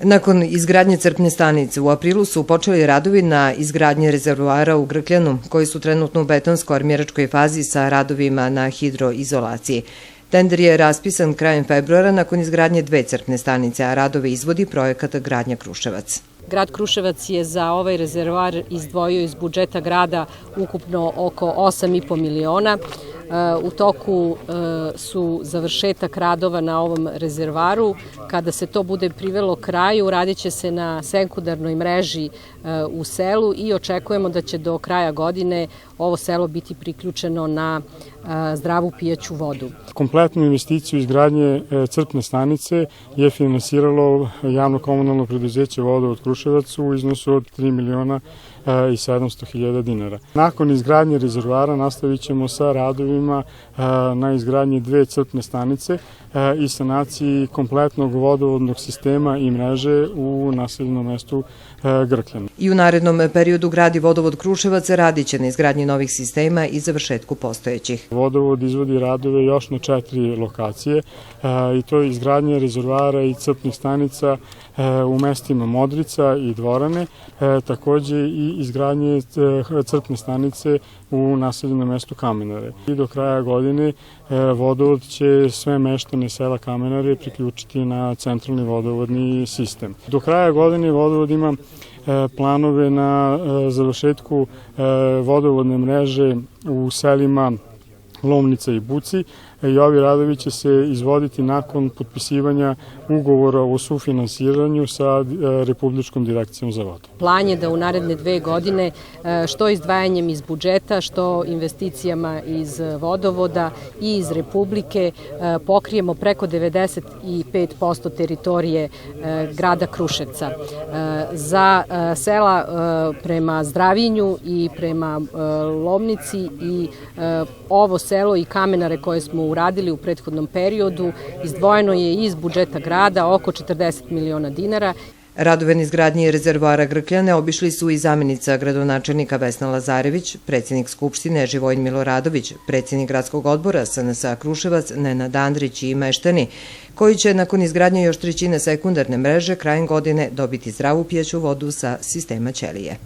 Nakon izgradnje crpne stanice u aprilu su počeli radovi na izgradnji rezervoara u Grkljanu, koji su trenutno u betonsko-armiračkoj fazi sa radovima na hidroizolaciji. Tender je raspisan krajem februara nakon izgradnje 2 crpne stanice, a radove izvodi projekat Gradnja Kruševac. Grad Kruševac je za ovaj rezervoar izdvojio iz budžeta grada ukupno oko 8,5 miliona. U toku su završetak radova na ovom rezervaru. Kada se to bude privelo kraju, radit će se na sekundarnoj mreži u selu i očekujemo da će do kraja godine ovo selo biti priključeno na zdravu pijaću vodu. Kompletnu investiciju izgradnje crpne stanice je finansiralo javno komunalno preduzeće Vodovod Kruševac u iznosu od 3 miliona i 700 hiljada dinara. Nakon izgradnje rezervoara nastavit ćemo sa radovima na izgradnji 2 crpne stanice i sanaciji kompletnog vodovodnog sistema i mreže u naseljenom mestu Grkljana. I u narednom periodu grad i Vodovod Kruševac radit će na izgradnji novih sistema i završetku postojećih. Vodovod izvodi radove još na 4 lokacije i to je izgradnja rezervoara i crpnih stanica u mestima Modrica i Dvorane, takođe i izgradnje crpne stanice u naseljenom mestu Kamenare. I do kraja godine vodovod će sve meštane sela Kamenare priključiti na centralni vodovodni sistem. Do kraja godine vodovod ima planove na završetku vodovodne mreže u selima Lomnica i Buci i ovi radovi će se izvoditi nakon potpisivanja ugovora o sufinansiranju sa Republičkom direkcijom za vodu. Plan je da u naredne 2 godine što izdvajanjem iz budžeta, što investicijama iz vodovoda i iz Republike pokrijemo preko 95% teritorije grada Kruševca. Za sela prema Zdravinju i prema Lomnici i ovo selo i Kamenare koje smo uradili u prethodnom periodu izdvojeno je iz budžeta grada oko 40 miliona dinara. Radove na izgradnji rezervoara Grkljane obišli su i zamenica gradonačelnika Vesna Lazarević, predsjednik Skupštine Živojin Miloradović, predsjednik gradskog odbora SNS Kruševac Nenad Andrić i meštani, koji će nakon izgradnje još 1/3 sekundarne mreže krajem godine dobiti zdravu pijaću vodu sa sistema ćelije.